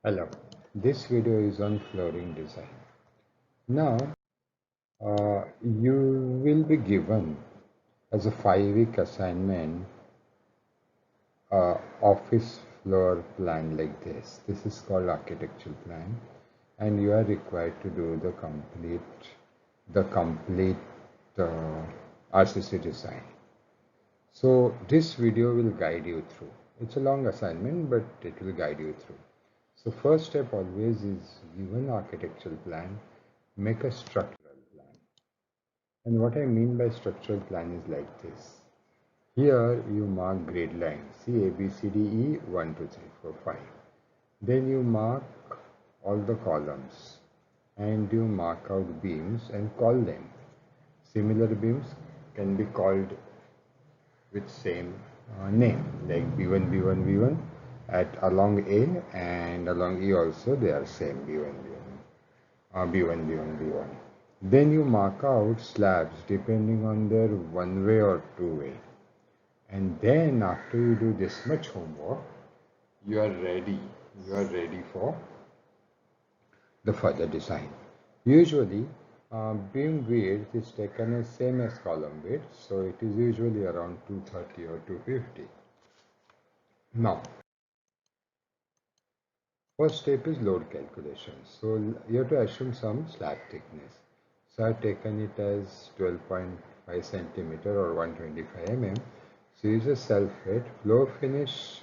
Hello, this video is on flooring design. Now, you will be given as a 5-week assignment office floor plan like this. This is called architectural plan, and you are required to do the complete RCC design. So this video will guide you through. It's a long assignment, but it will guide you through. So first step always is given architectural plan, make a structural plan. And what I mean by structural plan is like this. Here you mark grid lines. See A, B, C, D, E, 1, 2, 3, 4, 5. Then you mark all the columns and you mark out beams and call them. Similar beams can be called with same name like B1, B1, B1 at along A and along E also they are same B1, B1, B1, B1, B1. Then you mark out slabs depending on their one way or two way. And then after you do this much homework, you are ready for the further design. Usually beam width is taken as same as column width, so it is usually around 230 or 250. Now, first step is load calculation. So you have to assume some slab thickness. So I've taken it as 12.5 centimeter or 125 mm. So use a self-weight. Floor finish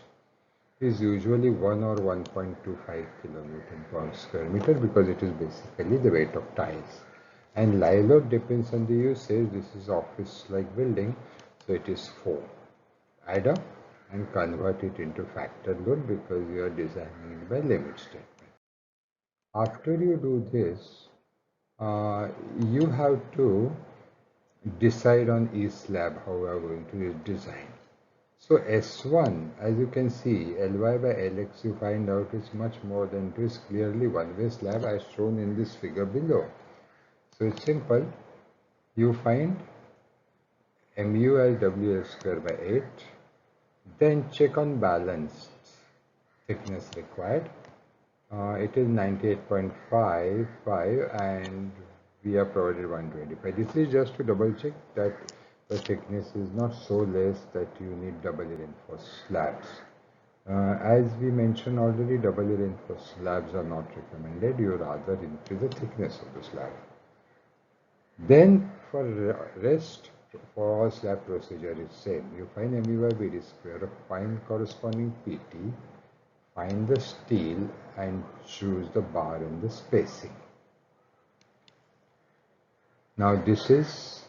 is usually 1 or 1.25 kilonewton per square meter because it is basically the weight of tiles. And live load depends on the usage. This is office like building, so it is 4. Add up and convert it into factor load because you are designing it by limit statement. After you do this, you have to decide on each slab how we are going to design. So S1, as you can see, Ly by Lx you find out is much more than it is clearly one-way slab as shown in this figure below. So it's simple. You find mu as WL square by 8. Then check on balanced thickness required. It is 98.55 and we are provided 125. This is just to double check that the thickness is not so less that you need doubly reinforced slabs. As we mentioned already, doubly reinforced slabs are not recommended. You rather increase the thickness of the slab. Then for rest, for all slab procedure is same. You find mu by BD square, find corresponding PT, find the steel and choose the bar and the spacing. Now this is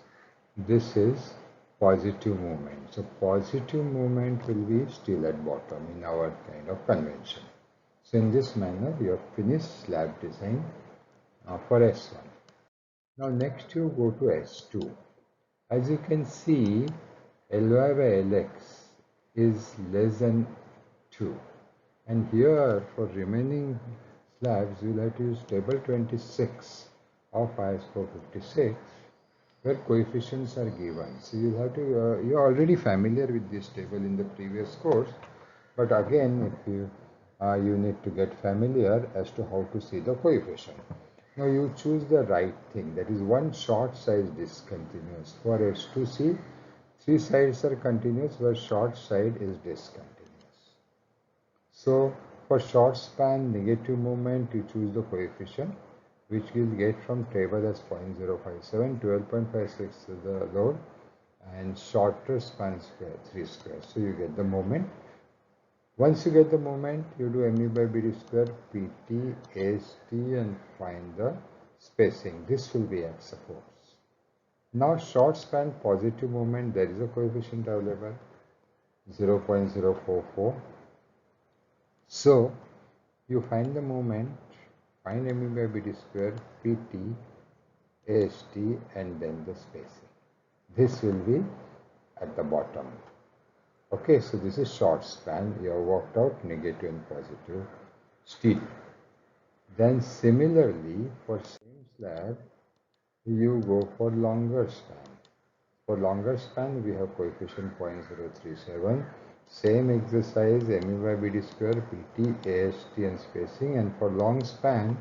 positive movement. So positive movement will be steel at bottom in our kind of convention. So in this manner you have finished slab design for S1. Now next you go to S2. As you can see, Ly by Lx is less than 2. And here for remaining slabs you will have to use table 26 of IS 456 where coefficients are given. So you have to, you are already familiar with this table in the previous course, but again if you need to get familiar as to how to see the coefficient. Now you choose the right thing, that is one short side discontinuous. For S2C, 3 sides are continuous where short side is discontinuous. So for short span negative moment you choose the coefficient which you will get from table as 0.057, 12.56 is the load and shorter span square 3 square. So you get the moment. Once you get the moment, you do mu by BD square, PT, AST and find the spacing. This will be X force. Now short span positive moment, there is a coefficient available, 0.044. So you find the moment, find mu by BD square, PT, AST and then the spacing. This will be at the bottom. Okay, so this is short span. You have worked out negative and positive steel. Then similarly for same slab, you go for longer span. For longer span, we have coefficient 0.037. Same exercise, ME by BD square, PT, AST and spacing, and for long span,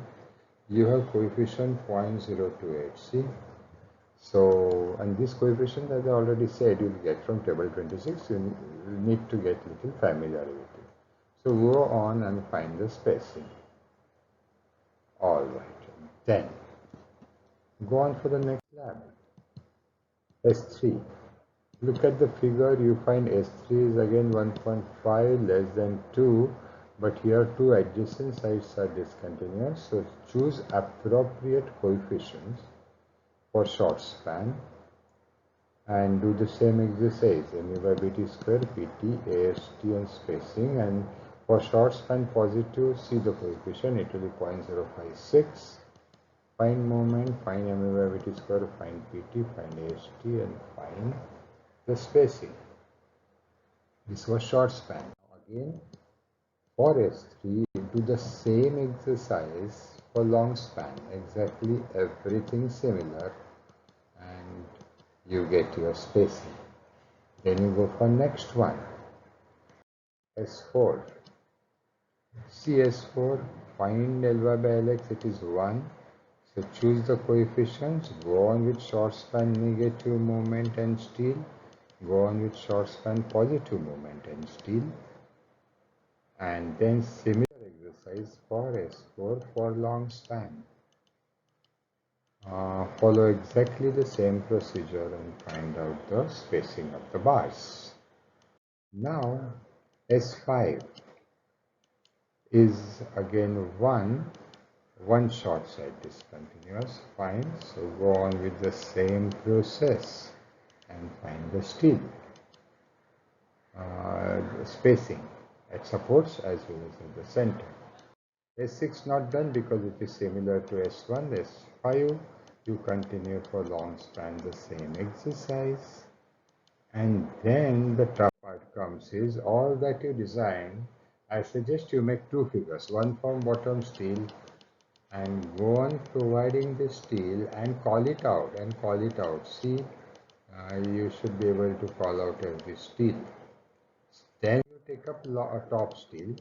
you have coefficient 0.028, see? So, and this coefficient, as I already said, you'll get from table 26, you need to get little familiar with it. So go on and find the spacing. Alright, then go on for the next lab. S3. Look at the figure, you find S3 is again 1.5 less than 2, but here two adjacent sides are discontinuous, so choose appropriate coefficients for short span and do the same exercise, ME by BT square, PT, AST and spacing, and for short span positive, see the coefficient, it will be 0.056. Find moment, find ME by BT square, find PT, find AST and find the spacing. This was short span. Now again, for S3, do the same exercise for long span, exactly everything similar, and you get your spacing. Then you go for next one, S4. CS4, find Ly by Lx, it is 1. So choose the coefficients, go on with short span negative moment and steel, go on with short span positive moment and steel, and then similar exercise for S4 for long span. Follow exactly the same procedure and find out the spacing of the bars. Now S5 is again 1 short side discontinuous, fine, so go on with the same process and find the steel spacing at supports as well as at the center. S6 not done because it is similar to S1. S5 you continue for long span the same exercise, and then the tough part comes is all that you design. I suggest you make two figures, one from bottom steel and go on providing the steel and call it out see, you should be able to call out every steel. Then you take up top steel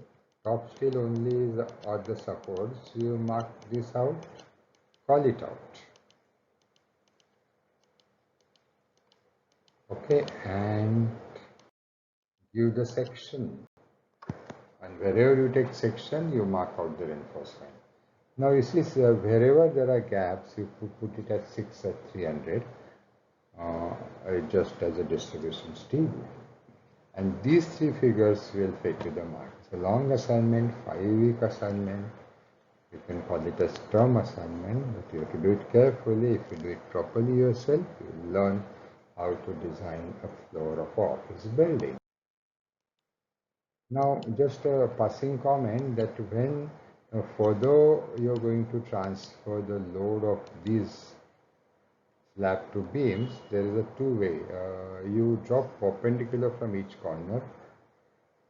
only is or the supports, you mark this out, call it out, okay, and give the section, and wherever you take section you mark out the reinforcement. Now you see, wherever there are gaps, you put it at 6 at 300, just as a distribution steel. And these three figures will fit to the mark. It's a long assignment, 5-week assignment. You can call it a term assignment, but you have to do it carefully. If you do it properly yourself, you will learn how to design a floor of office building. Now, just a passing comment that when further you're going to transfer the load of these slab to beams, there is a two-way. You drop perpendicular from each corner.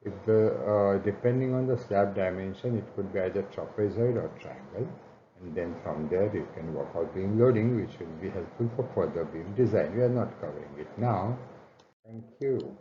If the depending on the slab dimension, it could be either trapezoid or triangle, and then from there you can work out beam loading, which will be helpful for further beam design. We are not covering it now. Thank you.